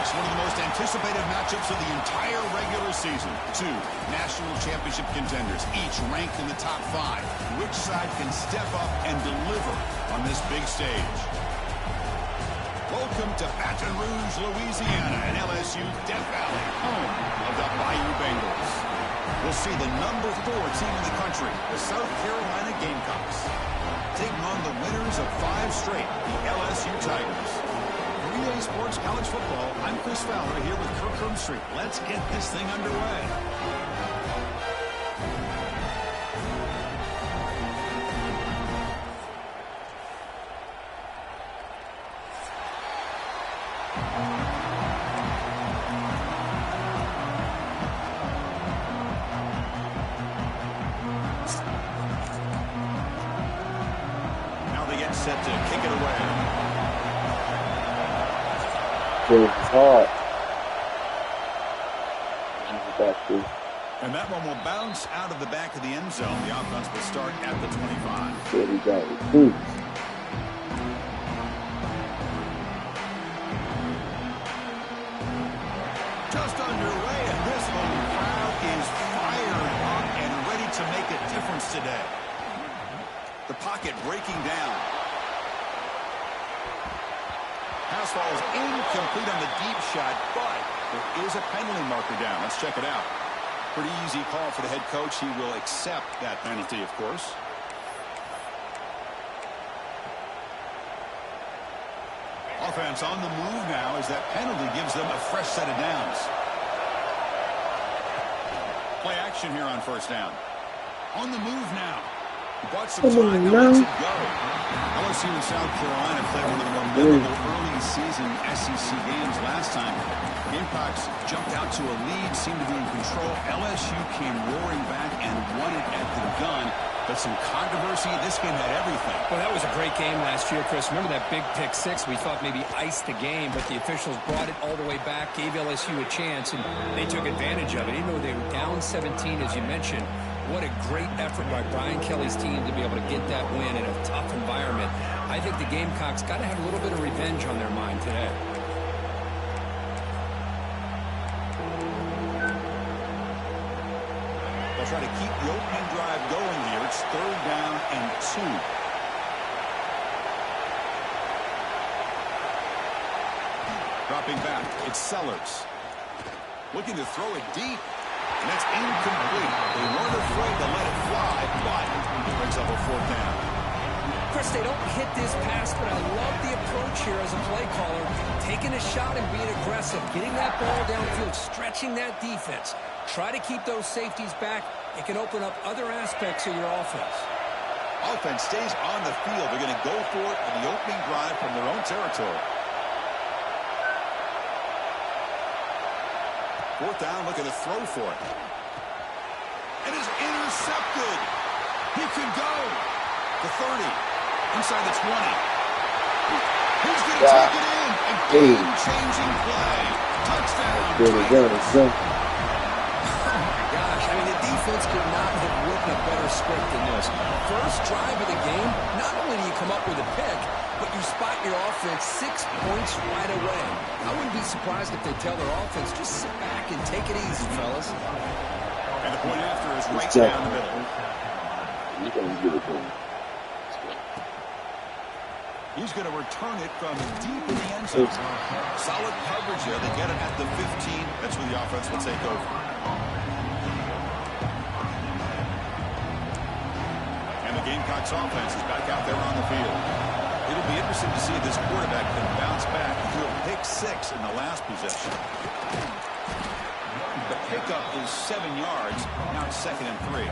It's one of the most anticipated matchups of the entire regular season. Two national championship contenders, each ranked in the top 5. Which side can step up and deliver on this big stage? Welcome to Baton Rouge, Louisiana, and LSU Death Valley, home of the Bayou Bengals. We'll see the number 4 team in the country, the South Carolina Gamecocks, taking on the winners of 5 straight, the LSU Tigers. For EA Sports College Football, I'm Chris Fowler here with Kirk Herbstreit. Let's get this thing underway. Set to kick it away. It's hard. And that one will bounce out of the back of the end zone. The offense will start at the 25. There we go. Just underway, and this home crowd is fired up and ready to make a difference today. The pocket breaking down. Pass falls incomplete on the deep shot, but there is a penalty marker down. Let's check it out. Pretty easy call for the head coach. He will accept that penalty, of course. Offense on the move now as that penalty gives them a fresh set of downs. Play action here on first down. On the move now. Bought some time, now lets it go. LSU and South Carolina played one of the more memorable early season SEC games last time. Gamecocks jumped out to a lead, seemed to be in control. LSU came roaring back and won it at the gun. But some controversy. This game had everything. Well, that was a great game last year, Chris. Remember that big pick 6? We thought maybe iced the game, but the officials brought it all the way back, gave LSU a chance, and they took advantage of it. Even though they were down 17, as you mentioned, what a great effort by Brian Kelly's team to be able to get that win in a tough environment. I think the Gamecocks got to have a little bit of revenge on their mind today. They'll try to keep the opening drive going here. It's 3rd down and 2. Dropping back, it's Sellers. Looking to throw it deep. And that's incomplete. They weren't afraid to let it fly, but it brings up a 4th down. Chris, they don't hit this pass, but I love the approach here as a play caller. Taking a shot and being aggressive, getting that ball downfield, stretching that defense. Try to keep those safeties back. It can open up other aspects of your offense. Offense stays on the field. They're going to go for it in the opening drive from their own territory. 4th down, looking to throw for it. It is intercepted. He can go. The 30. Inside the 20. He's going to take it in. A game-changing play. Touchdown. Oh, my gosh. I mean, the defense could not have written a better script than this. First drive of the game, not only do you come up with a pick, but you spot your offense 6 points right away. I wouldn't be surprised if they tell their offense, just sit back and take it easy, fellas. And the point after is right down the middle. He's going to give it to him. He's going to return it from deep in the end zone. Solid coverage there. They get it at the 15. That's where the offense will take over. And the Gamecocks offense is back out there on the field. It'll be interesting to see if this quarterback can bounce back to a pick 6 in the last possession. The pickup is 7 yards. Now it's 2nd and 3.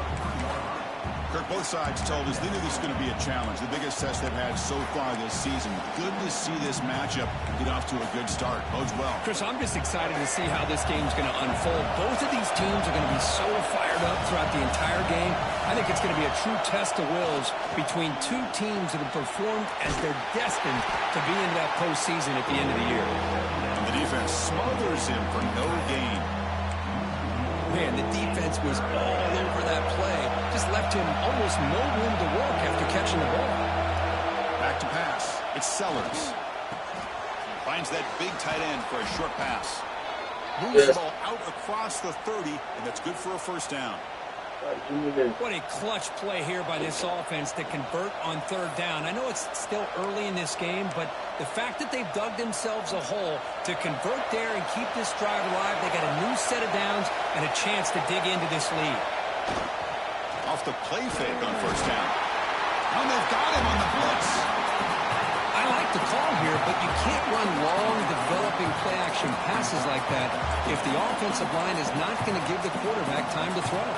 Kirk, both sides told us they knew this was going to be a challenge, the biggest test they've had so far this season. Good to see this matchup get off to a good start. Bodes well. Chris, I'm just excited to see how this game's going to unfold. Both of these teams are going to be so fired up throughout the entire game. I think it's going to be a true test of wills between two teams that have performed as they're destined to be in that postseason at the end of the year. And the defense smothers him for no gain. Man, the defense was all over that play. Just left him almost no room to work after catching the ball. Back to pass. It's Sellers. Finds that big tight end for a short pass. Moves the ball out across the 30, and that's good for a first down. What a clutch play here by this offense to convert on third down. I know it's still early in this game, but the fact that they've dug themselves a hole to convert there and keep this drive alive, they got a new set of downs and a chance to dig into this lead. Off the play fake on first down. And they've got him on the blitz. I like the call here, but you can't run long, developing play-action passes like that if the offensive line is not going to give the quarterback time to throw.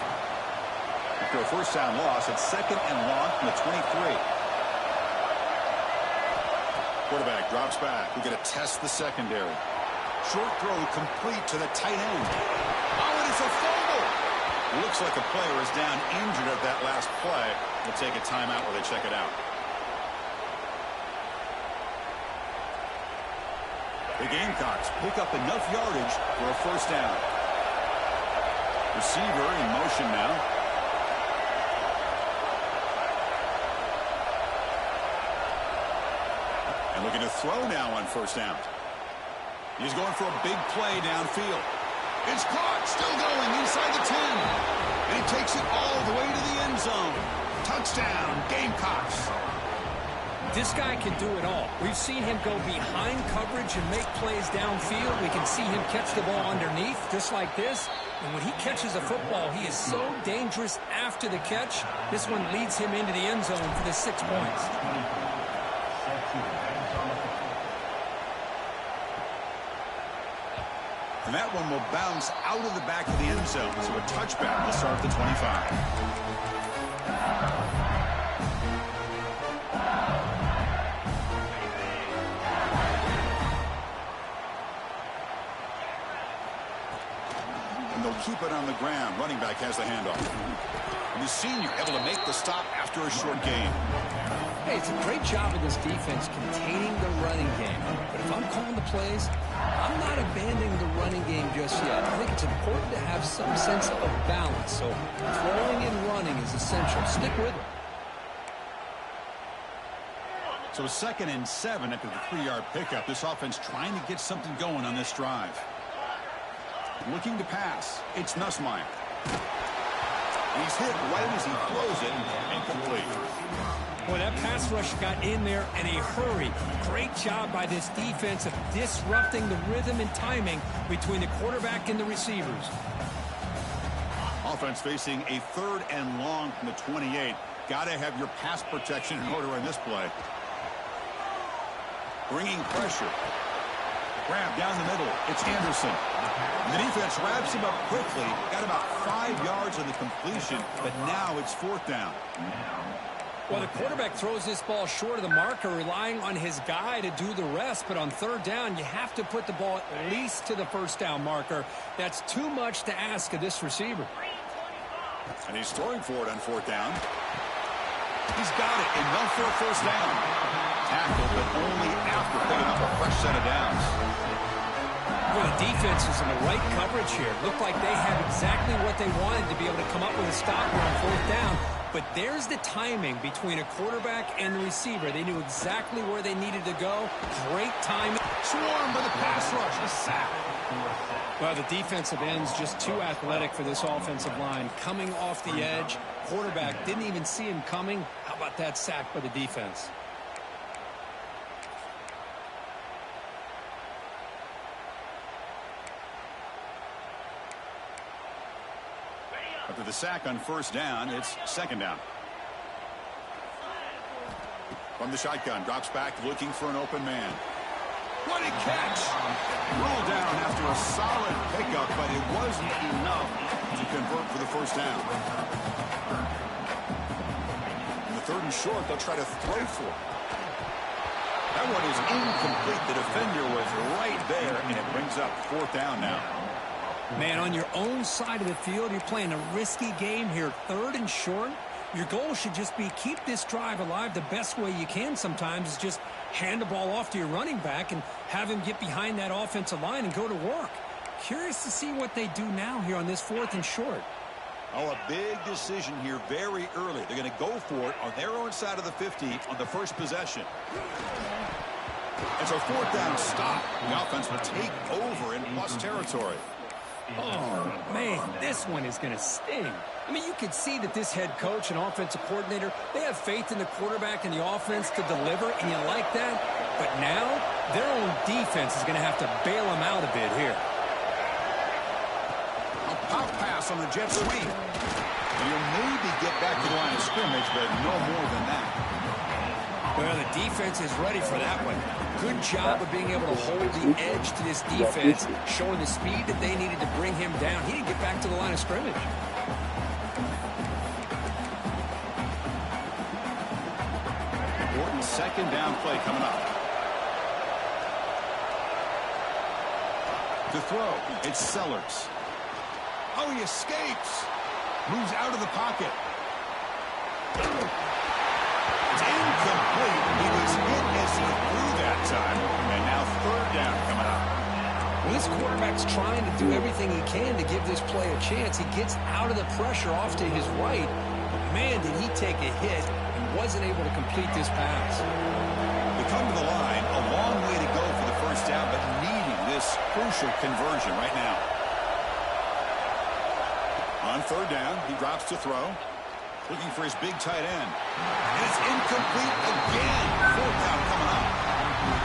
After a first down loss, it's 2nd and long from the 23. Quarterback drops back. We're going to test the secondary. Short throw complete to the tight end. Oh, it is a fumble. Looks like a player is down injured at that last play. We'll take a timeout while they check it out. The Gamecocks pick up enough yardage for a first down. Receiver in motion now. And looking to throw now on first down. He's going for a big play downfield. It's caught, still going inside the 10. And he takes it all the way to the end zone. Touchdown, Gamecocks. This guy can do it all. We've seen him go behind coverage and make plays downfield. We can see him catch the ball underneath, just like this. And when he catches a football, he is so dangerous after the catch. This one leads him into the end zone for the 6 points. And that one will bounce out of the back of the end zone. So a touchback will start the 25. And they'll keep it on the ground. Running back has the handoff. And the senior able to make the stop after a short gain. Hey, it's a great job of this defense containing the running game. But if I'm calling the plays, I'm not abandoning the running game just yet. I think it's important to have some sense of balance. So throwing and running is essential. Stick with it. So 2nd and 7 after the 3-yard pickup. This offense trying to get something going on this drive. Looking to pass. It's Nussmeier. He's hit right as he throws it. Incomplete. Boy, that pass rush got in there in a hurry. Great job by this defense of disrupting the rhythm and timing between the quarterback and the receivers. Offense facing a 3rd and long from the 28. Got to have your pass protection in order in this play. Bringing pressure. Grab down the middle. It's Anderson. The defense wraps him up quickly. Got about 5 yards on the completion, but now it's 4th down. Well, the quarterback throws this ball short of the marker, relying on his guy to do the rest. But on 3rd down, you have to put the ball at least to the first down marker. That's too much to ask of this receiver. And he's throwing for it on 4th down. He's got it, enough for a first down. Tackled, but only after picking up a fresh set of downs. Well, the defense is in the right coverage here. Looked like they had exactly what they wanted to be able to come up with a stop on 4th down. But there's the timing between a quarterback and the receiver. They knew exactly where they needed to go. Great timing. Swarmed by the pass rush. A sack. Well, the defensive end's just too athletic for this offensive line. Coming off the edge. Quarterback didn't even see him coming. How about that sack by the defense? After the sack on first down, it's 2nd down. From the shotgun, drops back looking for an open man. What a catch! Rolled down after a solid pickup, but it wasn't enough to convert for the first down. In the 3rd and short, they'll try to throw for it. That one is incomplete. The defender was right there, and it brings up 4th down now. Man, on your own side of the field, you're playing a risky game here. 3rd and short. Your goal should just be keep this drive alive the best way you can sometimes is just hand the ball off to your running back and have him get behind that offensive line and go to work. Curious to see what they do now here on this 4th and short. Oh, a big decision here very early. They're going to go for it on their own side of the 50 on the first possession. It's a fourth down stop. The offense will take over in plus territory. Oh, man, this one is going to sting. I mean, you could see that this head coach and offensive coordinator, they have faith in the quarterback and the offense to deliver, and you like that. But now, their own defense is going to have to bail them out a bit here. A pop pass on the jet sweep. You'll maybe get back to the line of scrimmage, but no more than that. Well, the defense is ready for that one. Good job of being able to hold the edge to this defense, showing the speed that they needed to bring him down. He didn't get back to the line of scrimmage. Important second down play coming up. To throw, it's Sellers. Oh, he escapes. Moves out of the pocket. It's incomplete. He was hit as he threw that time. And now third down coming up. Well, this quarterback's trying to do everything he can to give this play a chance. He gets out of the pressure off to his right. But man, did he take a hit and wasn't able to complete this pass. We come to the line. A long way to go for the first down, but needing this crucial conversion right now. On third down, he drops to throw. Looking for his big tight end. And it's incomplete again. Fourth down coming up.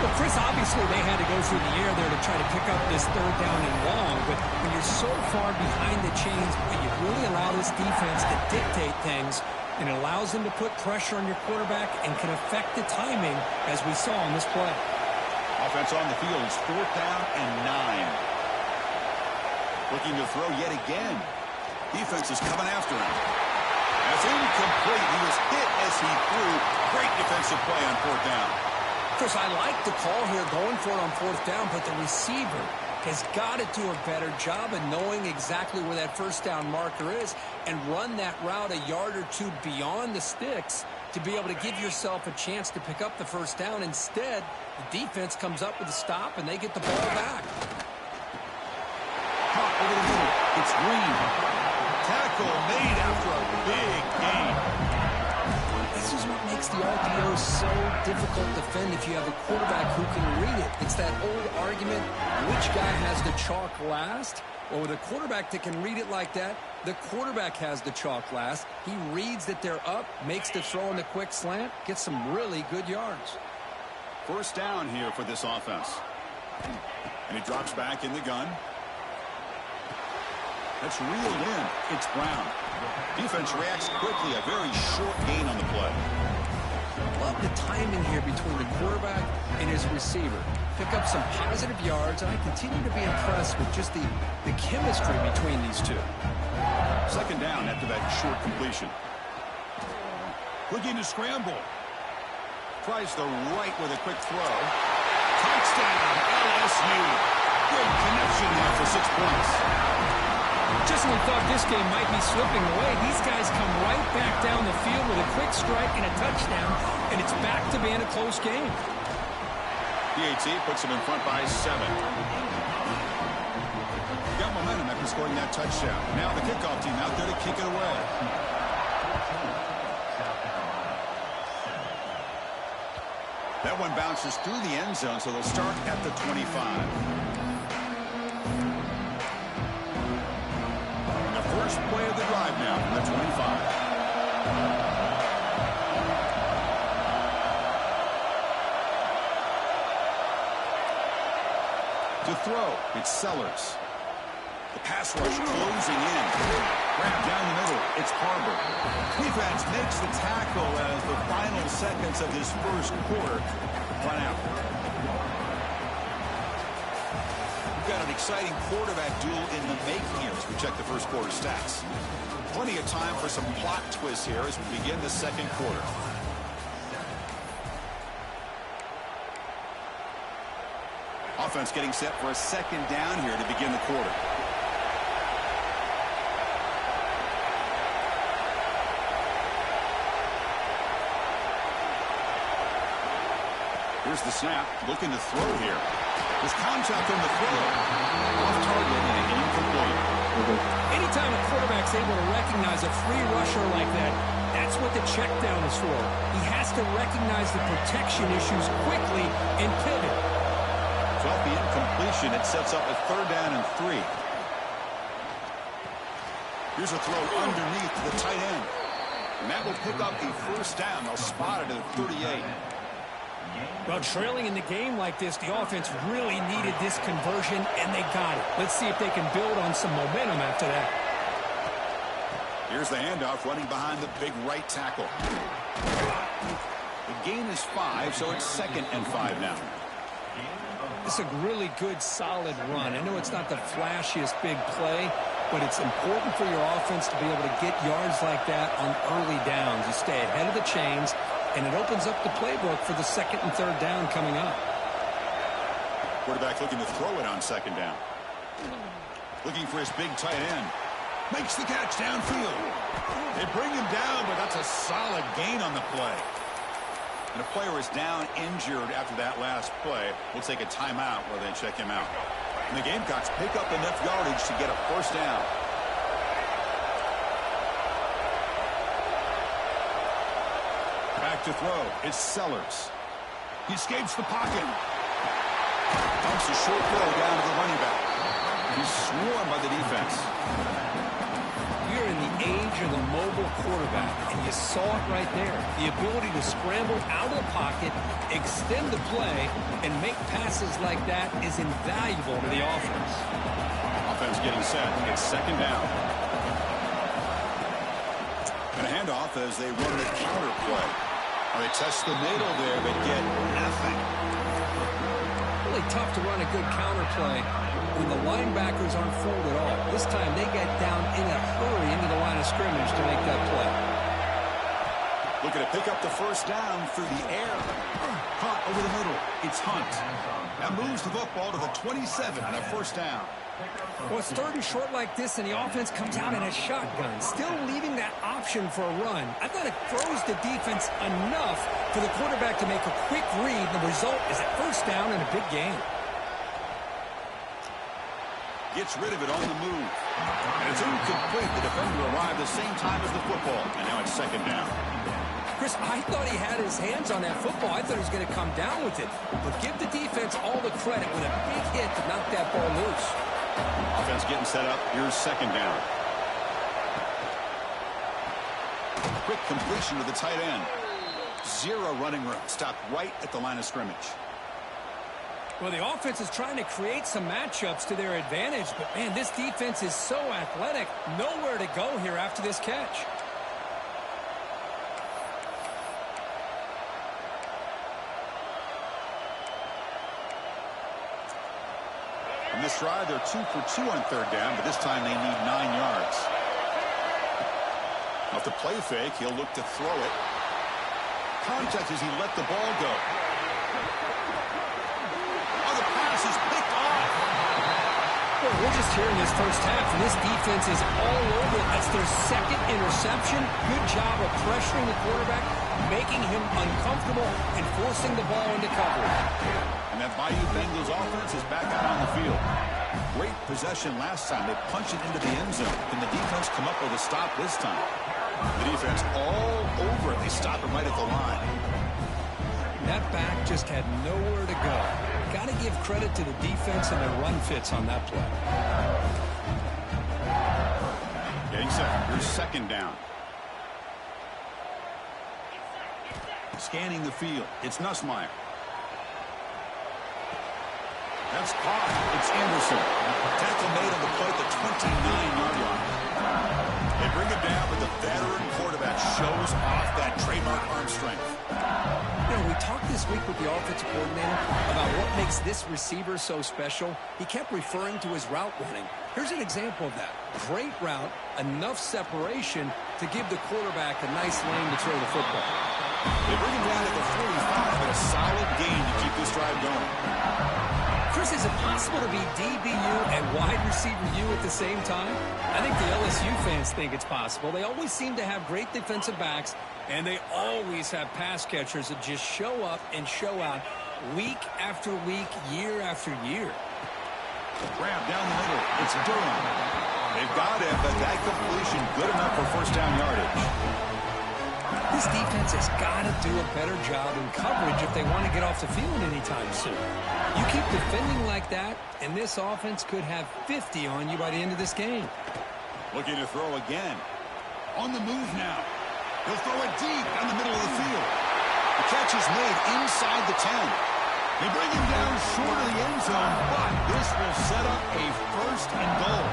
Well, Chris, obviously they had to go through the air there to try to pick up this third down and long. But when you're so far behind the chains, you really allow this defense to dictate things. And it allows them to put pressure on your quarterback and can affect the timing, as we saw on this play. Offense on the field is fourth down and 9. Looking to throw yet again. Defense is coming after him. That's incomplete. He was hit as he threw. Great defensive play on fourth down. Chris, I like the call here going for it on fourth down, but the receiver has got to do a better job of knowing exactly where that first down marker is and run that route a yard or two beyond the sticks to be able to give yourself a chance to pick up the first down. Instead, the defense comes up with a stop and they get the ball back. Caught over the middle. It's Green. Tackle made after a big gain. This is what makes the RPO so difficult to defend if you have a quarterback who can read it. It's that old argument, which guy has the chalk last? Well, with a quarterback that can read it like that, the quarterback has the chalk last. He reads that they're up, makes the throw in the quick slant, gets some really good yards. First down here for this offense. And he drops back in the gun. That's reeled in. It's Brown. Defense reacts quickly. A very short gain on the play. Love the timing here between the quarterback and his receiver. Pick up some positive yards, and I continue to be impressed with just the chemistry between these two. Second down after that short completion. Looking to scramble. Tries the right with a quick throw. Touchdown, LSU. Good connection there for 6 points. Just when we thought this game might be slipping away, these guys come right back down the field with a quick strike and a touchdown, and it's back to being a close game. PAT puts them in front by 7. Got momentum after scoring that touchdown. Now the kickoff team out there to kick it away. That one bounces through the end zone, so they'll start at the 25. First play of the drive now from the 25. To throw, it's Sellers. The pass rush closing in. Wrapped down the middle, it's Harbor. Defense makes the tackle as the final seconds of this first quarter run out. Got an exciting quarterback duel in the making here as we check the first quarter stats. Plenty of time for some plot twists here as we begin the second quarter. Offense getting set for a second down here to begin the quarter. Here's the snap, looking to throw here. There's contact on the throw. Off target and incomplete. Anytime a quarterback's able to recognize a free rusher like that, that's what the check down is for. He has to recognize the protection issues quickly and pivot. So off the incompletion, it sets up a 3rd down and 3. Here's a throw underneath to the tight end. And that will pick up a 1st down. They'll spot it at 38. Well, trailing in the game like this, the offense really needed this conversion, and they got it. Let's see if they can build on some momentum after that. Here's the handoff running behind the big right tackle. The gain is 5, so it's 2nd and 5 now. It's a really good, solid run. I know it's not the flashiest big play, but it's important for your offense to be able to get yards like that on early downs. You stay ahead of the chains, and it opens up the playbook for the 2nd and 3rd down coming up. Quarterback looking to throw it on 2nd down. Looking for his big tight end. Makes the catch downfield. They bring him down, but that's a solid gain on the play. And a player is down injured after that last play. We'll take a timeout while they check him out. And the Gamecocks pick up enough yardage to get a 1st down. Back to throw. It's Sellers. He escapes the pocket. Dumps a short throw down to the running back. He's swarmed by the defense. You're in the age of the mobile quarterback, and you saw it right there. The ability to scramble out of the pocket, extend the play, and make passes like that is invaluable to the offense. Offense getting set. It's 2nd down. And a handoff as they run the counter play. They test the middle there, but get nothing. Really tough to run a good counter play when the linebackers aren't fooled at all. This time they get down in a hurry into the line of scrimmage to make that play. Looking to pick up the 1st down through the air. Hunt over the middle. It's Hunt. That moves the football to the 27 on a 1st down. Well, it's 3rd and short like this, and the offense comes out in a shotgun, still leaving that option for a run. I thought it throws the defense enough for the quarterback to make a quick read. The result is a 1st down and a big gain. Gets rid of it on the move. And it's incomplete. The defender arrived the same time as the football. And now it's 2nd down. Chris, I thought he had his hands on that football. I thought he was going to come down with it. But give the defense all the credit with a big hit to knock that ball loose. Offense getting set up. Here's 2nd down. Quick completion to the tight end. 0 running room. Stopped right at the line of scrimmage. Well, the offense is trying to create some matchups to their advantage, but, man, this defense is so athletic. Nowhere to go here after this catch. On this drive, they're 2 for 2 on 3rd down, but this time they need 9 yards. Off the play fake, he'll look to throw it. Contact as he let the ball go. Is picked off. Well, we're just here in this 1st half, and this defense is all over it. That's their 2nd interception. Good job of pressuring the quarterback, making him uncomfortable, and forcing the ball into coverage. And that Bayou Bengals offense is back out on the field. Great possession last time. They punch it into the end zone. Can the defense come up with a stop this time? The defense all over it. They stop it right at the line. That back just had nowhere to go. Got to give credit to the defense and their run fits on that play. Getting set. Here's 2nd down. Scanning the field. It's Nussmeier. That's caught. It's Anderson. Tackle made on the play at the 29-yard line. They bring him down, but the veteran quarterback shows off that trademark arm strength. You know, we talked this week with the offensive coordinator about what makes this receiver so special. He kept referring to his route running. Here's an example of that. Great route, enough separation to give the quarterback a nice lane to throw the football. They bring him down at the 45, but a solid gain to keep this drive going. Chris, is it possible to be DBU and wide receiver U at the same time? I think the LSU fans think it's possible. They always seem to have great defensive backs, and they always have pass catchers that just show up and show out week after week, year after year. Grab down the middle. It's Durham. They've got it, but that completion good enough for first down yardage. This defense has got to do a better job in coverage if they want to get off the field anytime soon. You keep defending like that, and this offense could have 50 on you by the end of this game. Looking to throw again. On the move now. He'll throw it deep down the middle of the field. The catch is made inside the 10. They bring him down short of the end zone, but this will set up a first and goal.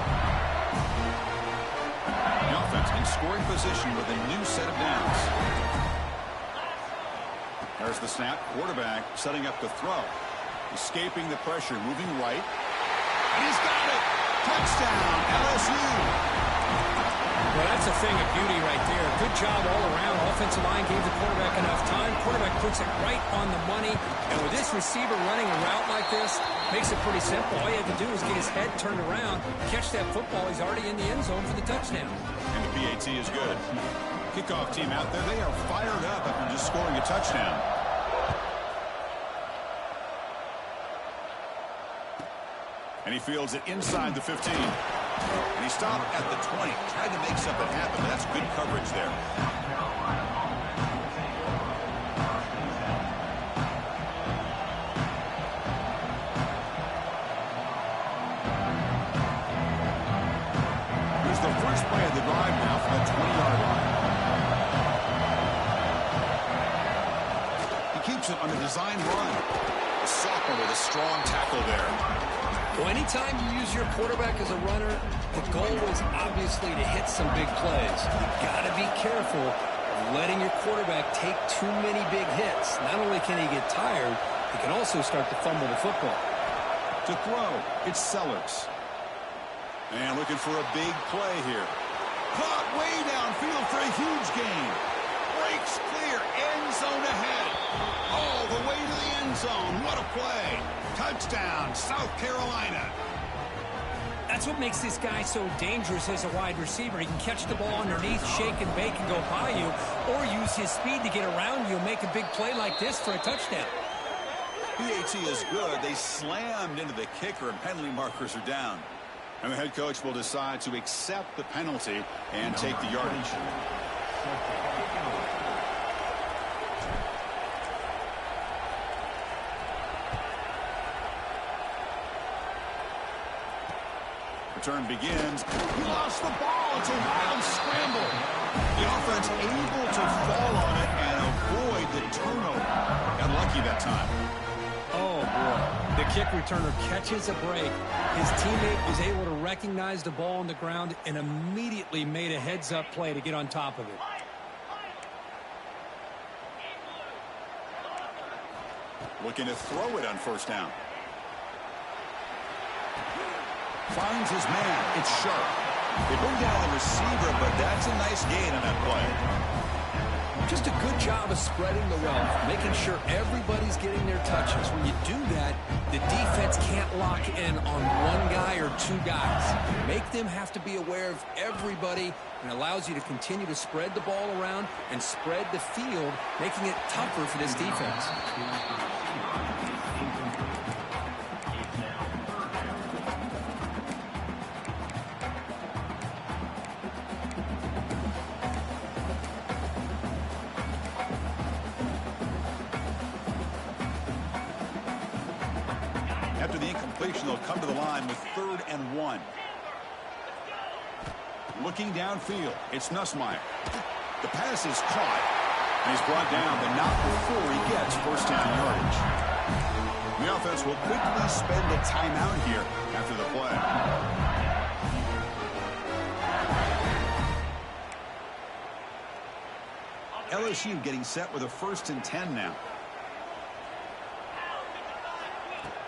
The offense in scoring position with a new set of downs. There's the snap. Quarterback setting up to throw. Escaping the pressure, moving right. And he's got it. Touchdown, LSU. Well, that's a thing of beauty right there. Good job all around. Offensive line gave the quarterback enough time. Quarterback puts it right on the money. And with this receiver running a route like this, makes it pretty simple. All you have to do is get his head turned around, catch that football. He's already in the end zone for the touchdown. And the PAT is good. Kickoff team out there, they are fired up after just scoring a touchdown. And he fields it inside the 15. And he stopped at the 20. Tried to make something happen, but that's good coverage there. Here's the first play of the drive now from the 20-yard line. He keeps it on a design run. A sophomore with a strong tackle there. Well, anytime you use your quarterback as a runner, the goal is obviously to hit some big plays. You've got to be careful of letting your quarterback take too many big hits. Not only can he get tired, he can also start to fumble the football. To throw, it's Sellers. And looking for a big play here. Caught way downfield for a huge gain. Breaks clear, end zone ahead. All the way to the end zone. What a play. Touchdown, South Carolina. That's what makes this guy so dangerous as a wide receiver. He can catch the ball underneath, shake and bake, and go by you, or use his speed to get around you and make a big play like this for a touchdown. PAT is good. They slammed into the kicker, and penalty markers are down. And the head coach will decide to accept the penalty and take the yardage. Return begins. He lost the ball. It's a wild scramble. The offense able to fall on it and avoid the turnover. Got lucky that time. Oh, boy. The kick returner catches a break. His teammate was able to recognize the ball on the ground and immediately made a heads-up play to get on top of it. Looking to throw it on first down. Finds his man. It's sharp. They bring down the receiver, but that's a nice gain on that play. Just a good job of spreading the wealth, making sure everybody's getting their touches. When you do that, the defense can't lock in on one guy or two guys. Make them have to be aware of everybody, and allows you to continue to spread the ball around and spread the field, making it tougher for this defense. After the incompletion, they'll come to the line with 3rd and 1. Looking downfield, it's Nussmeier. The pass is caught, and he's brought down, but not before he gets first down yardage. The offense will quickly spend a timeout here after the play. LSU getting set with a 1st and 10 now.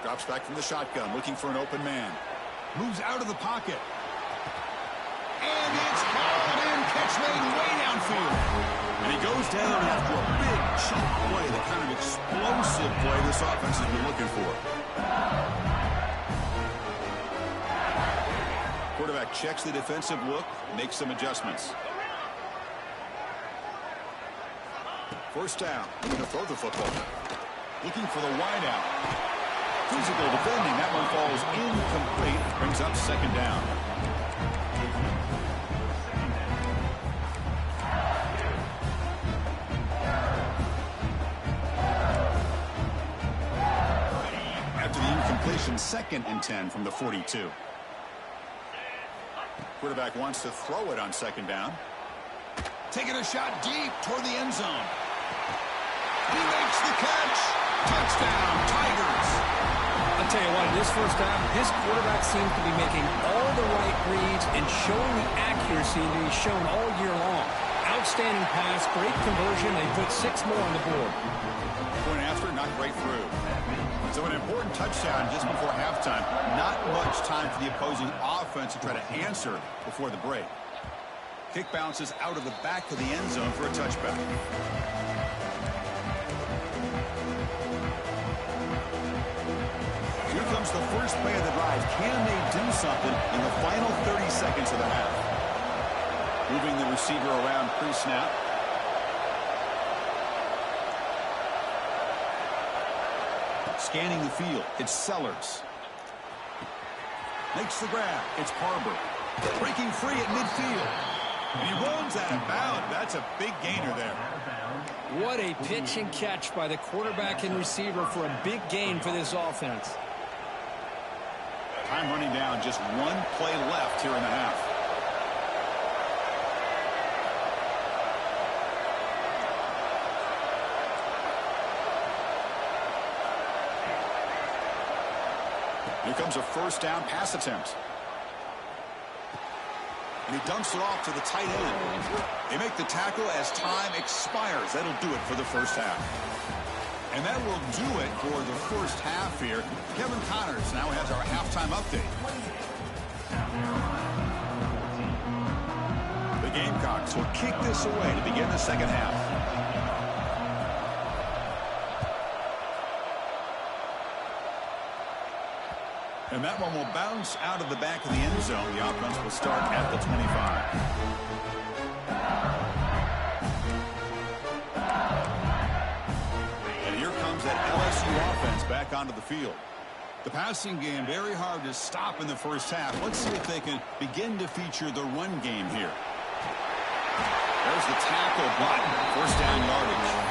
Drops back from the shotgun, looking for an open man. Moves out of the pocket. And it's hauled in, catch made way downfield. And he goes down after a big chunk play, the kind of explosive play this offense has been looking for. Quarterback checks the defensive look, makes some adjustments. First down, going to throw the football. Looking for the wideout. Physical defending, that one falls incomplete, brings up 2nd down. completion, 2nd and 10 from the 42. Quarterback wants to throw it on 2nd down. Taking a shot deep toward the end zone. He makes the catch. Touchdown, Tigers. I'll tell you what, in this first half, this quarterback seems to be making all the right reads and showing the accuracy that he's shown all year long. Outstanding pass, great conversion. They put 6 more on the board. Point after, not right through. So an important touchdown just before halftime. Not much time for the opposing offense to try to answer before the break. Kick bounces out of the back of the end zone for a touchback. Here comes the first play of the drive. Can they do something in the final 30 seconds of the half? Moving the receiver around pre-snap. Scanning the field. It's Sellers. Makes the grab. It's Barber. Breaking free at midfield. And he runs out of bounds. That's a big gainer there. What a pitch and catch by the quarterback and receiver for a big gain for this offense. Time running down. Just 1 play left here in the half. Here comes a first down pass attempt. And he dumps it off to the tight end. They make the tackle as time expires. That'll do it for the first half. And that will do it for the first half here. Kevin Connors now has our halftime update. The Gamecocks will kick this away to begin the second half. And that one will bounce out of the back of the end zone. The offense will start at the 25. And here comes that LSU offense back onto the field. The passing game very hard to stop in the first half. Let's see if they can begin to feature the run game here. There's the tackle block. First down yardage.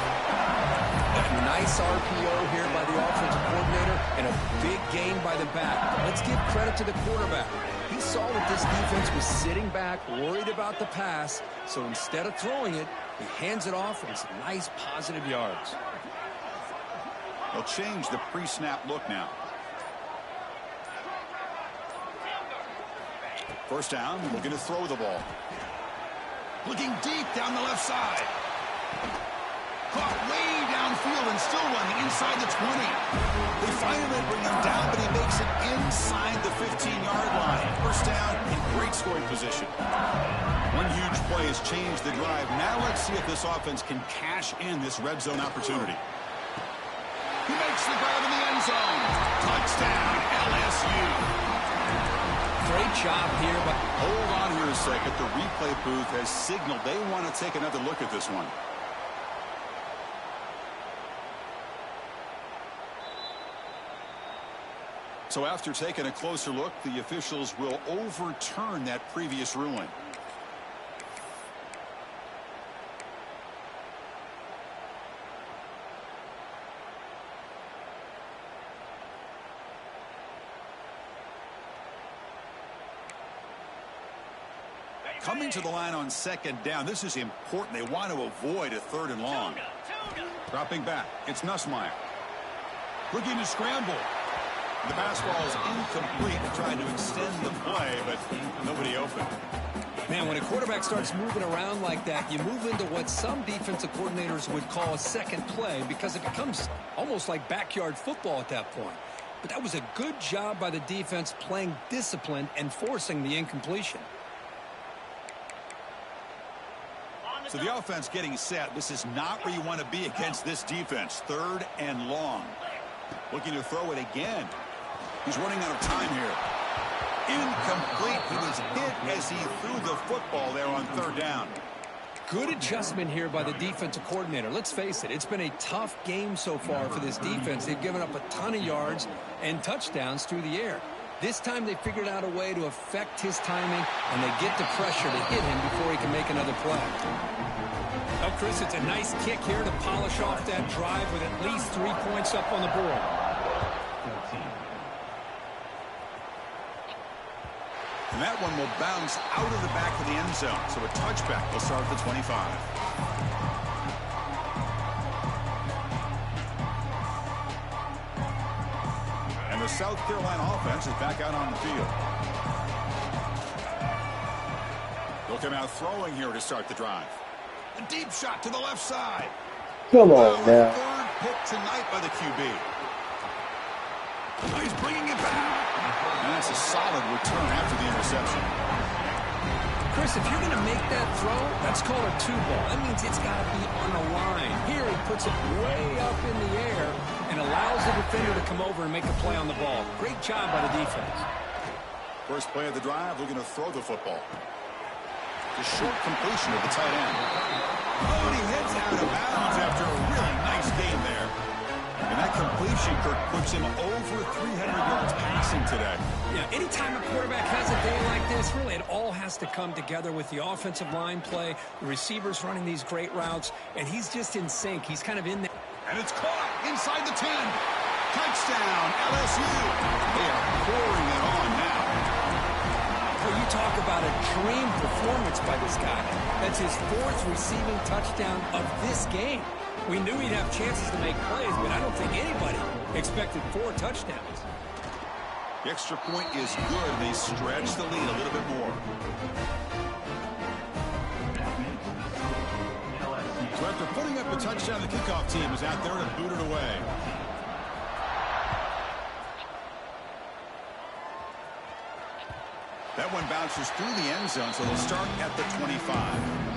Nice RPO here by the offensive coordinator and a big gain by the back. Let's give credit to the quarterback. He saw that this defense was sitting back, worried about the pass, so instead of throwing it, he hands it off and some nice positive yards. They'll change the pre-snap look now. First down, looking to throw the ball. Looking deep down the left side. Caught way downfield and still running inside the 20. They finally bring him down, but he makes it inside the 15-yard line. First down in great scoring position. One huge play has changed the drive. Now let's see if this offense can cash in this red zone opportunity. He makes the grab in the end zone. Touchdown, LSU. Great job here. But hold on here a second. The replay booth has signaled they want to take another look at this one. So after taking a closer look, the officials will overturn that previous ruling. Coming to the line on second down, this is important. They want to avoid a 3rd and long. Dropping back, it's Nussmeier. Looking to scramble. The pass ball is incomplete. Trying to extend the play, but nobody open. Man, when a quarterback starts moving around like that, you move into what some defensive coordinators would call a second play because it becomes almost like backyard football at that point. But that was a good job by the defense playing discipline and forcing the incompletion. So the offense getting set. This is not where you want to be against this defense. 3rd and long. Looking to throw it again. He's running out of time here. Incomplete. He was hit as he threw the football there on 3rd down. Good adjustment here by the defensive coordinator. Let's face it, it's been a tough game so far for this defense. They've given up a ton of yards and touchdowns through the air. This time they figured out a way to affect his timing, and they get the pressure to hit him before he can make another play. Well, Chris, it's a nice kick here to polish off that drive with at least 3 points up on the board. And that one will bounce out of the back of the end zone. So a touchback will start at the 25. And the South Carolina offense is back out on the field. They'll come out throwing here to start the drive. A deep shot to the left side. Come on now. Third pick tonight by the QB. Oh, he's bringing it back. And that's a solid return after the interception. Chris, if you're going to make that throw, that's called a two ball. That means it's got to be on the line. Here he puts it way up in the air and allows the defender to come over and make a play on the ball. Great job by the defense. First play of the drive, looking to throw the football. The short completion of the tight end. Oh, and he heads out of bounds after a really nice game there. And that completion, Kirk, puts him over 300 yards passing today. Yeah, anytime a quarterback has a day like this, really it all has to come together with the offensive line play, the receivers running these great routes, and he's just in sync. He's kind of in there. And it's caught inside the 10. Touchdown, LSU. They are pouring it on now. Well, you talk about a dream performance by this guy. That's his fourth receiving touchdown of this game. We knew he'd have chances to make plays, but I don't think anybody expected 4 touchdowns. The extra point is good. They stretch the lead a little bit more. So after putting up a touchdown, the kickoff team is out there to boot it away. That one bounces through the end zone, so they'll start at the 25.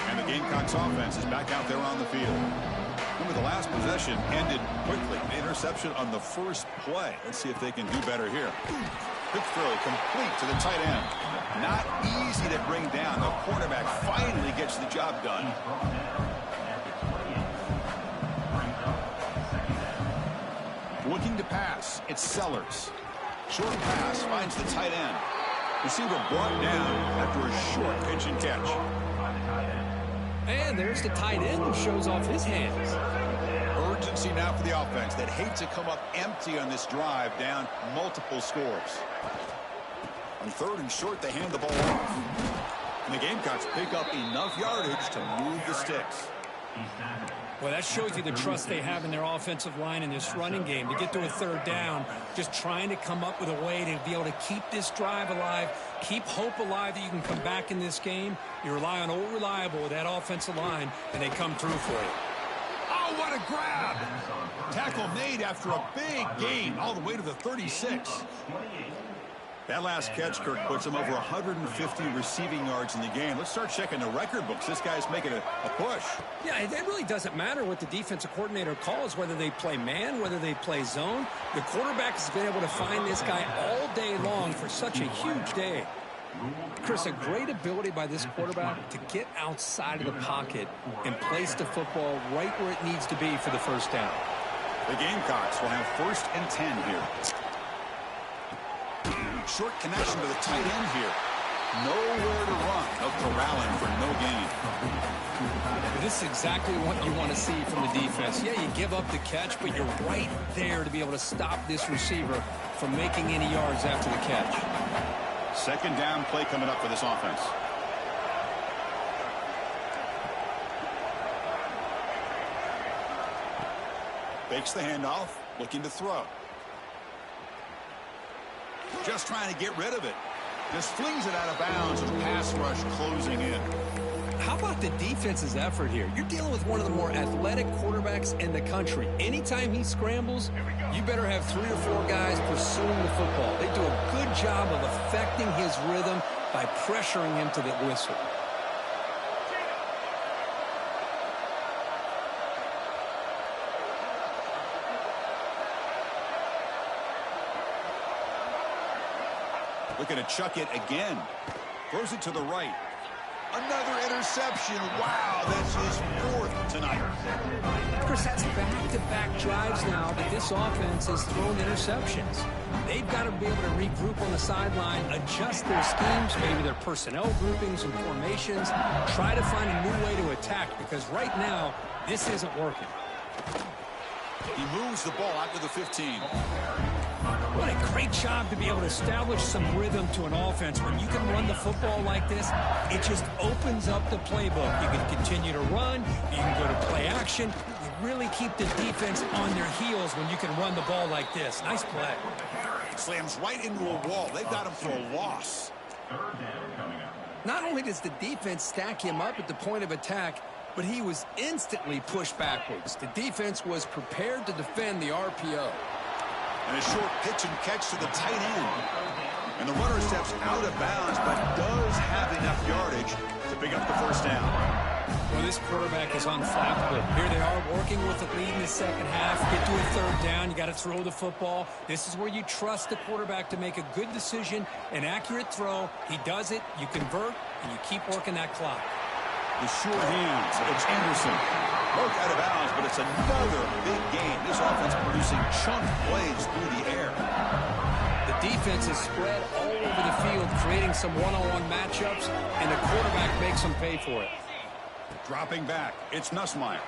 And the Gamecocks offense is back out there on the field. Remember, the last possession ended quickly. An interception on the first play. Let's see if they can do better here. Quick throw, complete to the tight end. Not easy to bring down. The quarterback finally gets the job done. Looking to pass, it's Sellers. Short pass finds the tight end. Receiver brought down after a short pitch and catch. And there's the tight end who shows off his hands. Urgency now for the offense that hate to come up empty on this drive, down multiple scores. On third and short, they hand the ball off. And the Gamecocks pick up enough yardage to move the sticks. Well, that shows you the trust they have in their offensive line in this running game. To get to a third down, just trying to come up with a way to be able to keep this drive alive, keep hope alive that you can come back in this game. You rely on old reliable with that offensive line, and they come through for you. Oh, what a grab! Tackle made after a big gain all the way to the 36. That last catch, Kirk, puts him over 150 receiving yards in the game. Let's start checking the record books. This guy's making a push. Yeah, it really doesn't matter what the defensive coordinator calls, whether they play man, whether they play zone. The quarterback has been able to find this guy all day long for such a huge day. Chris, a great ability by this quarterback to get outside of the pocket and place the football right where it needs to be for the first down. The Gamecocks will have 1st and 10 here. Short connection to the tight end here. Nowhere to run. They'll corral him for no gain. This is exactly what you want to see from the defense. Yeah, you give up the catch, but you're right there to be able to stop this receiver from making any yards after the catch. 2nd down play coming up for this offense. Fakes the handoff, looking to throw. Just trying to get rid of it. Just flings it out of bounds with pass rush closing in. How about the defense's effort here? You're dealing with one of the more athletic quarterbacks in the country. Anytime he scrambles, you better have 3 or 4 guys pursuing the football. They do a good job of affecting his rhythm by pressuring him to the whistle. Looking to chuck it again. Throws it to the right. Another interception. Wow, that's his 4th tonight. Chris, that's back-to-back drives now that this offense has thrown interceptions. They've got to be able to regroup on the sideline, adjust their schemes, maybe their personnel groupings and formations, try to find a new way to attack, because right now, this isn't working. He moves the ball out to the 15. What a great job to be able to establish some rhythm to an offense. When you can run the football like this, it just opens up the playbook. You can continue to run. You can go to play action. You really keep the defense on their heels when you can run the ball like this. Nice play. Slams right into a wall. They've got him for a loss. Not only does the defense stack him up at the point of attack, but he was instantly pushed backwards. The defense was prepared to defend the RPO. And a short pitch and catch to the tight end. And the runner steps out of bounds, but does have enough yardage to pick up the first down. Well, this quarterback is unflappable. Here they are working with the lead in the second half. Get to a third down. You got to throw the football. This is where you trust the quarterback to make a good decision, an accurate throw. He does it, you convert, and you keep working that clock. The short hands. It's Anderson. Broke out of bounds, but it's another big game. This offense producing chunk plays through the air. The defense is spread all over the field, creating some one-on-one matchups, and the quarterback makes them pay for it. Dropping back. It's Nussmeier.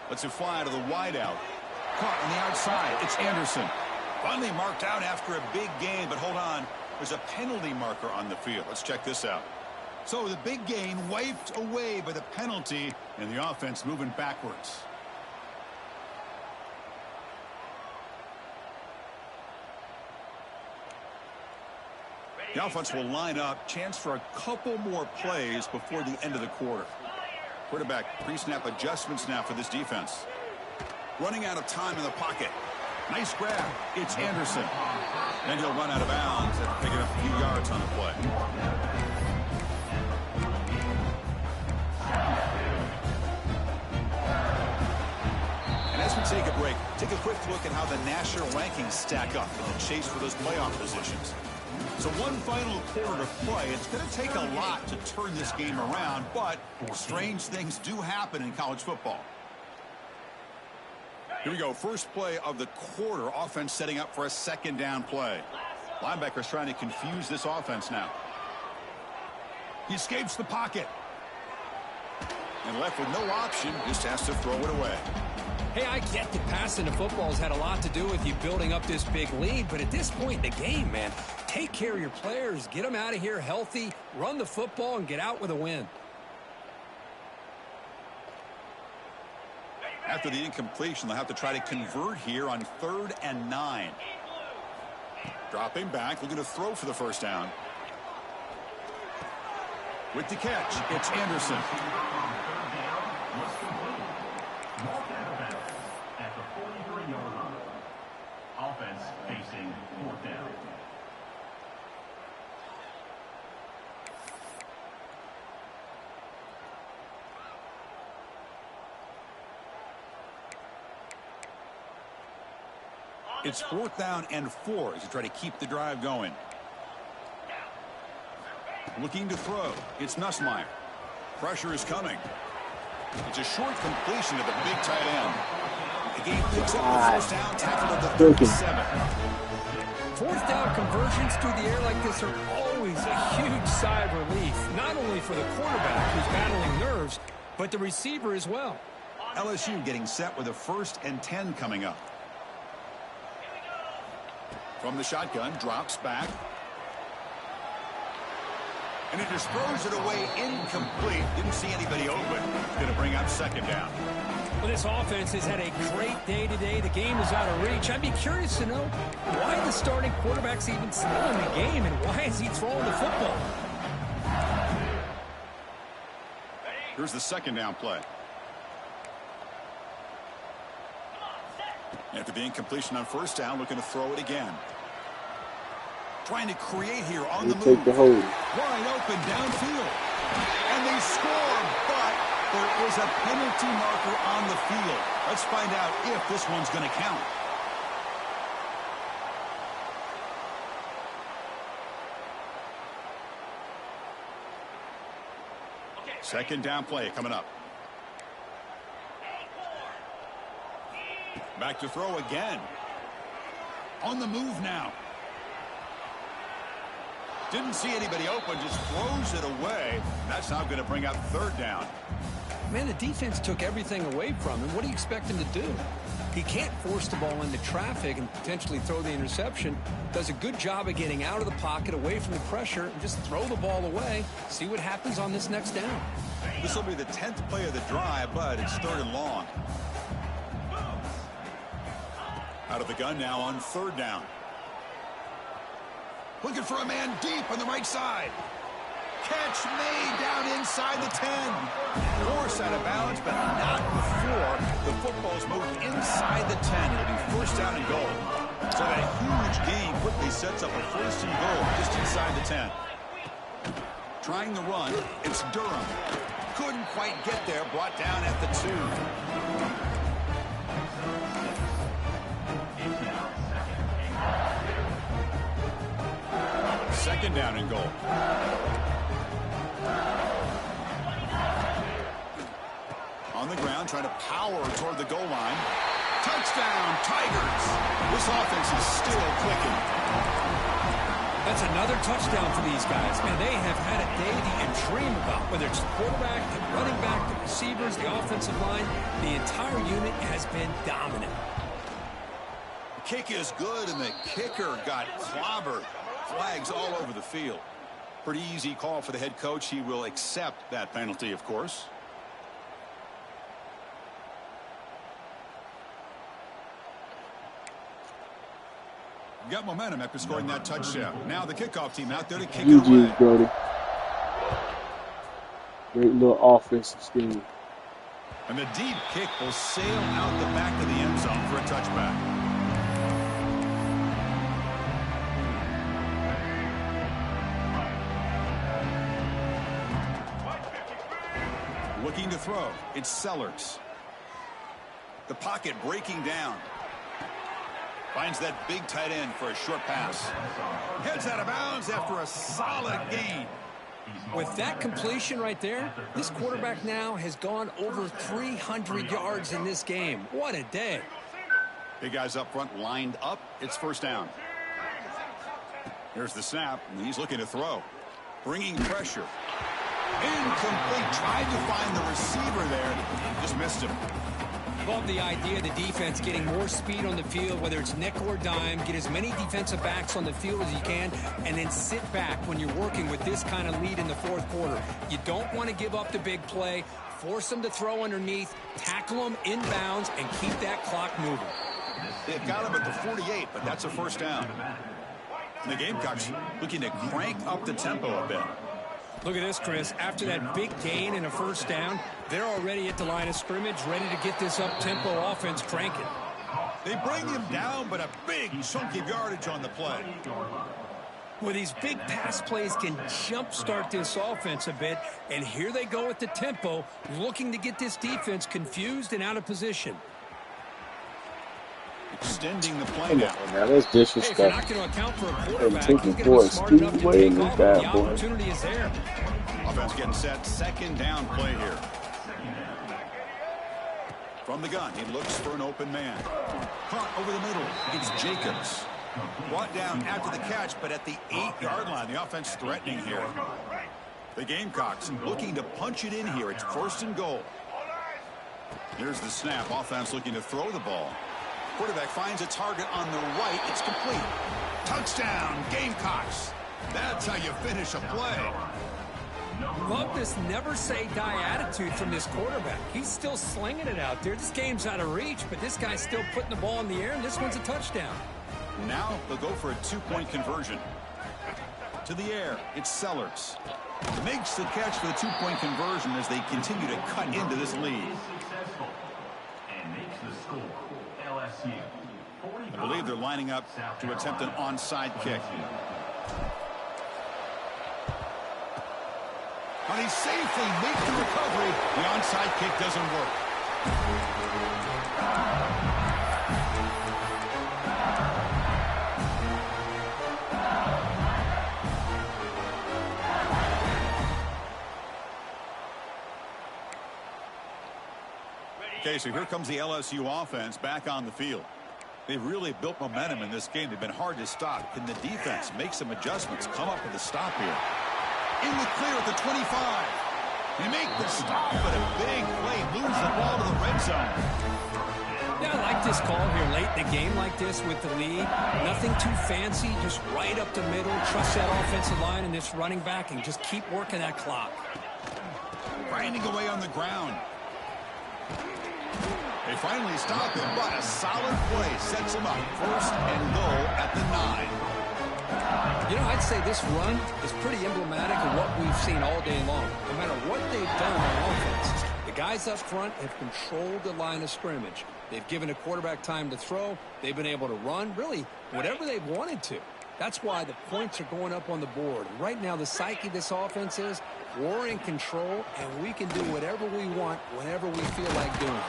Lets it fly to the wideout. Caught on the outside. It's Anderson. Finally marked out after a big game, but hold on. There's a penalty marker on the field. Let's check this out. So the big gain wiped away by the penalty, and the offense moving backwards. The offense will line up. Chance for a couple more plays before the end of the quarter. Quarterback pre-snap adjustments now for this defense. Running out of time in the pocket. Nice grab. It's Anderson. Then he'll run out of bounds after picking up a few yards on the play. And as we take a break, take a quick look at how the national rankings stack up in the chase for those playoff positions. So one final quarter to play. It's going to take a lot to turn this game around, but strange things do happen in college football. Here we go. First play of the quarter. Offense setting up for a second down play. Linebackers trying to confuse this offense now. He escapes the pocket. And left with no option, just has to throw it away. Hey, I get that passing the football has had a lot to do with you building up this big lead, but at this point in the game, man, take care of your players, get them out of here healthy, run the football, and get out with a win. After the incompletion, they'll have to try to convert here on 3rd and 9. Dropping back, looking to throw for the first down. With the catch, it's Anderson. Offense facing 4th down. It's 4th down and 4 as you try to keep the drive going. Looking to throw. It's Nussmeier. Pressure is coming. It's a short completion to the big tight end. The game picks up the first down, tackle at the 37. 4th down conversions through the air like this are always a huge sigh of relief, not only for the quarterback who's battling nerves, but the receiver as well. LSU getting set with a 1st and 10 coming up. From the shotgun, drops back. And he just throws it away incomplete. Didn't see anybody open. Going to bring up 2nd down. Well, this offense has had a great day today. The game is out of reach. I'd be curious to know why the starting quarterback's even still in the game and why is he throwing the football? Here's the 2nd down play. After the incompletion on 1st down, looking to throw it again. Trying to create here on the move. Wide open downfield. And they score, but there is a penalty marker on the field. Let's find out if this one's going to count. Second down play coming up. Back to throw again. On the move now. Didn't see anybody open, just throws it away. That's now going to bring up 3rd down. Man, the defense took everything away from him. What do you expect him to do? He can't force the ball into traffic and potentially throw the interception. Does a good job of getting out of the pocket, away from the pressure, and just throw the ball away. See what happens on this next down. This will be the 10th play of the drive, but it's 3rd and long. Out of the gun now on 3rd down. Looking for a man deep on the right side. Catch made down inside the 10. Force out of bounds, but not before the football's moved inside the 10. It'll be 1st down and goal. So that huge gain quickly sets up a 1st and goal just inside the 10. Trying the run, it's Durham. Couldn't quite get there, brought down at the 2. 2nd down and goal. On the ground, trying to power toward the goal line. Touchdown, Tigers! This offense is still clicking. That's another touchdown for these guys. Man, they have had a day that you dream about, whether it's the quarterback, the running back, the receivers, the offensive line. The entire unit has been dominant. The kick is good, and the kicker got clobbered. Flags all over the field. Pretty easy call for the head coach. He will accept that penalty, of course. Got momentum after scoring that touchdown. Now the kickoff team out there to kick it away. GG's, Brody. Great little offensive scheme. And the deep kick will sail out the back of the end zone for a touchback. Looking to throw. It's Sellers. The pocket breaking down. Finds that big tight end for a short pass. Heads out of bounds after a solid gain. With that completion right there, this quarterback now has gone over 300 yards in this game. What a day. Big guys up front lined up. It's 1st down. Here's the snap, and he's looking to throw. Bringing pressure. Incomplete. Tried to find the receiver there. Just missed him. Love the idea of the defense getting more speed on the field, whether it's nickel or dime. Get as many defensive backs on the field as you can, and then sit back when you're working with this kind of lead in the 4th quarter. You don't want to give up the big play. Force them to throw underneath, tackle them inbounds, and keep that clock moving. They've got him at the 48, but that's a 1st down. And the Gamecocks looking to crank up the tempo a bit. Look at this, Chris. After that big gain and a 1st down, they're already at the line of scrimmage, ready to get this up-tempo offense cranking. They bring him down, but a big chunk of yardage on the play. Well, these big pass plays can jumpstart this offense a bit, and here they go at the tempo, looking to get this defense confused and out of position. Extending the play now. Now that's disrespectful. Hey, if you're not going to account for a quarterback, Take he's the going to boy be smart enough to Steve take Way off. that The boy. opportunity is there. Offense getting set. 2nd down play here. From the gun, he looks for an open man. Caught over the middle. It's Jacobs. Brought down after the catch, but at the 8-yard line. The offense threatening here. The Gamecocks looking to punch it in here. It's 1st and goal. Here's the snap. Offense looking to throw the ball. Quarterback finds a target on the right. It's complete. Touchdown, Gamecocks. That's how you finish a play. Love this never-say-die attitude from this quarterback. He's still slinging it out there. This game's out of reach, but this guy's still putting the ball in the air, and this one's a touchdown. Now they'll go for a 2-point conversion. To the air, it's Sellers. Makes the catch for the 2-point conversion as they continue to cut into this lead. And makes the score. LSU. I believe they're lining up to attempt an onside kick. But he safely makes the recovery. The onside kick doesn't work. Okay, so here comes the LSU offense back on the field. They've really built momentum in this game. They've been hard to stop. Can the defense make some adjustments, come up with a stop here? In the clear at the 25. They make the stop, but a big play moves the ball to the red zone. Yeah, I like this call here late in the game like this with the lead. Nothing too fancy, just right up the middle. Trust that offensive line and this running back and just keep working that clock. Grinding away on the ground. They finally stop him, but a solid play sets him up. First and goal at the 9. You know, I'd say this run is pretty emblematic of what we've seen all day long. No matter what they've done on offense, the guys up front have controlled the line of scrimmage. They've given a quarterback time to throw. They've been able to run, really, whatever they've wanted to. That's why the points are going up on the board. Right now, the psyche of this offense is we're in control, and we can do whatever we want whenever we feel like doing it.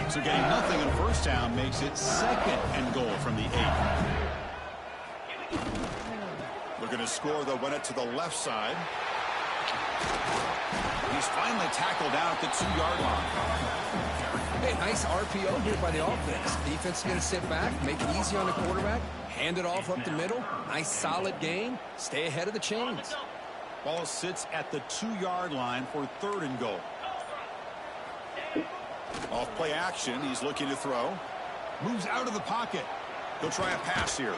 So getting nothing on first down makes it second and goal from the 8. Looking to score, they'll run it to the left side. He's finally tackled down at the 2-yard line. Hey, nice RPO here by the offense. Defense is going to sit back, make it easy on the quarterback, hand it off up the middle. Nice solid game. Stay ahead of the chains. Ball sits at the 2-yard line for third and goal. Off play action, he's looking to throw. Moves out of the pocket. He'll try a pass here.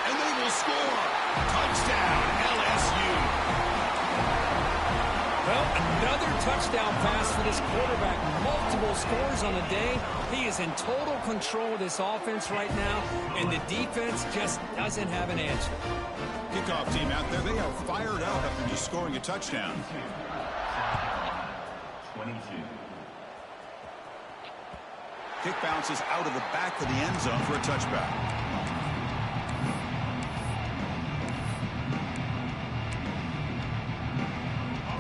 And they will score. Touchdown, LSU. Well, another touchdown pass for this quarterback. Multiple scores on the day. He is in total control of this offense right now, and the defense just doesn't have an answer. Kickoff team out there, they are fired up after just scoring a touchdown. 22. Kick bounces out of the back of the end zone for a touchback.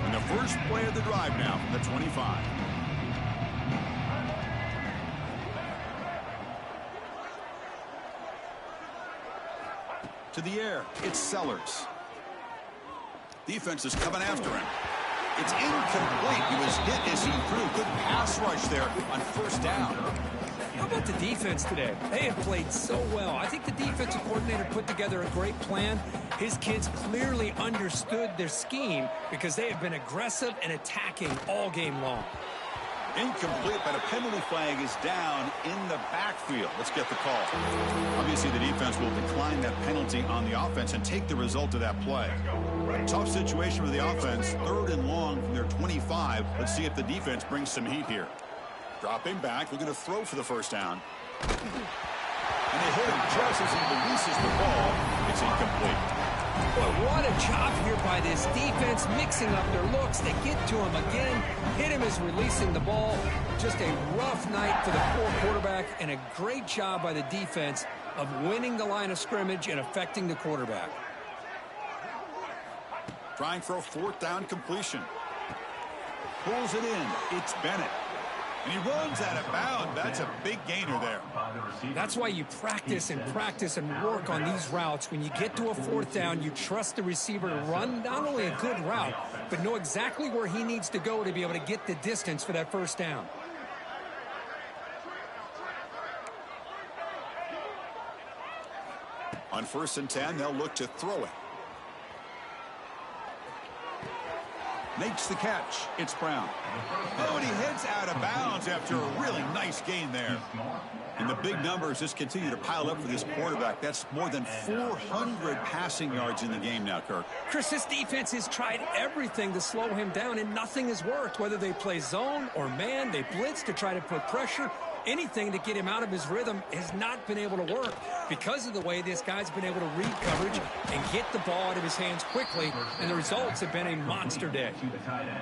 And the first play of the drive now from the 25. To the air, it's Sellers. Defense is coming after him. It's incomplete. He was hit as he threw. Good pass rush there on first down. How about the defense today? They have played so well. I think the defensive coordinator put together a great plan. His kids clearly understood their scheme because they have been aggressive and attacking all game long. Incomplete, but a penalty flag is down in the backfield. Let's get the call. Obviously, the defense will decline that penalty on the offense and take the result of that play. Tough situation for the offense. Third and long from their 25. Let's see if the defense brings some heat here. Dropping back, looking to throw for the first down. And they hit him just as he releases the ball. It's incomplete. Boy, what a job here by this defense, mixing up their looks. They get to him again, hit him as releasing the ball. Just a rough night for the poor quarterback, and a great job by the defense of winning the line of scrimmage and affecting the quarterback. Trying for a fourth down completion. Pulls it in. It's Bennett. And he runs out of bounds. That's a big gainer there. That's why you practice and work on these routes. When you get to a fourth down, you trust the receiver to run not only a good route, but know exactly where he needs to go to be able to get the distance for that first down. On 1st and 10, they'll look to throw it. Makes the catch. It's Brown. Oh, and he heads out of bounds after a really nice gain there. And the big numbers just continue to pile up for this quarterback. That's more than 400 passing yards in the game now, Kirk. Chris, this defense has tried everything to slow him down, and nothing has worked. Whether they play zone or man, they blitz to try to put pressure. Anything to get him out of his rhythm has not been able to work because of the way this guy's been able to read coverage and get the ball out of his hands quickly, and the results have been a monster day.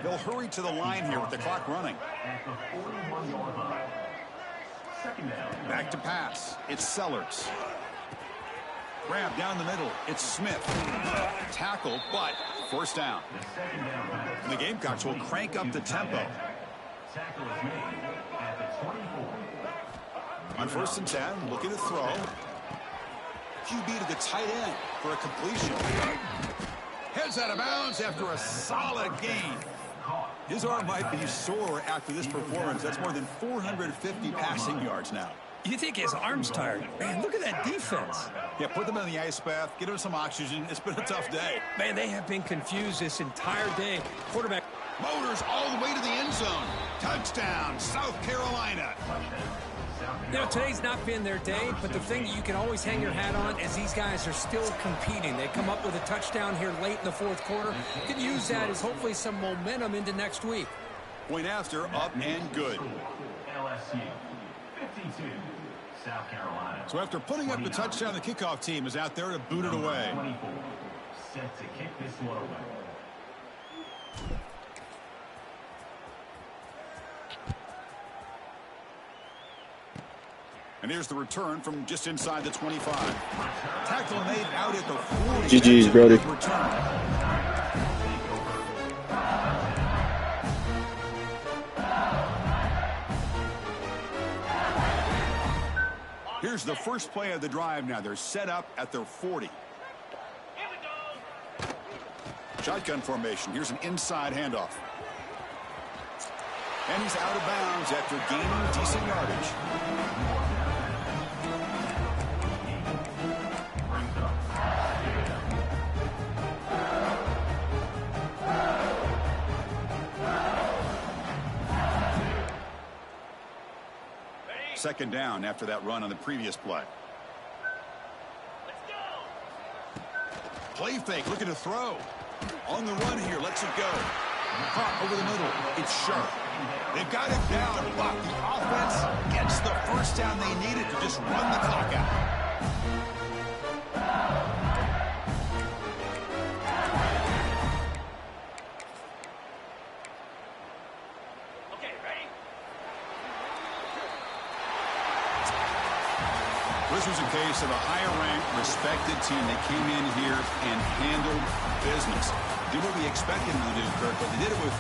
They'll hurry to the line here with the clock running. Back to pass. It's Sellers. Grab down the middle. It's Smith. Tackle, but first down. And the Gamecocks will crank up the tempo. On 1st and 10, looking to throw. QB to the tight end for a completion. Heads out of bounds after a solid gain. His arm might be sore after this performance. That's more than 450 passing yards now. You think his arm's tired? Man, look at that defense. Yeah, put them in the ice bath, get them some oxygen. It's been a tough day. Man, they have been confused this entire day. Quarterback. Motors all the way to the end zone. Touchdown, South Carolina. You know, today's not been their day, but the thing that you can always hang your hat on is these guys are still competing. They come up with a touchdown here late in the fourth quarter. You can use that as hopefully some momentum into next week. Point after, up and good. LSU 52, South Carolina. So after putting up the touchdown, the kickoff team is out there to boot it away. 24, set to kick this one away. And here's the return from just inside the 25. Tackle made out at the 40. GG's, Brody. Here's the first play of the drive now. They're set up at their 40. Shotgun formation. Here's an inside handoff. And he's out of bounds after gaining decent yardage. Second down after that run on the previous play. Play fake, looking to throw. On the run here, lets it go. Caught over the middle. It's sharp. They've got it down, but the offense gets the first down they needed to just run the clock out. This was a case of a higher-ranked, respected team that came in here and handled business. Did what we expected them to do, Kirk, but they did it with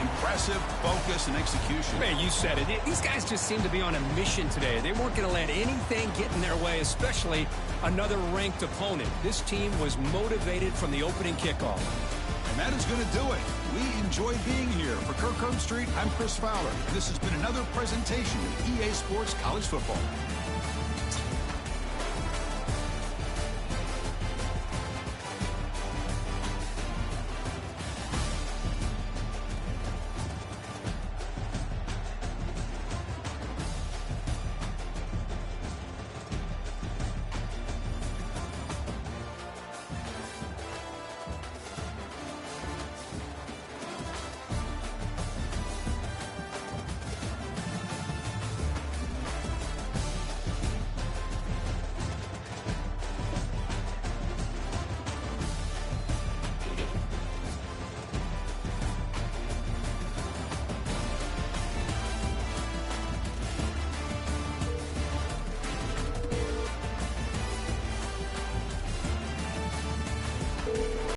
impressive focus and execution. Man, you said it. These guys just seem to be on a mission today. They weren't going to let anything get in their way, especially another ranked opponent. This team was motivated from the opening kickoff. And that is going to do it. We enjoy being here. For Kirk Herbstreit, I'm Chris Fowler. This has been another presentation of EA Sports College Football.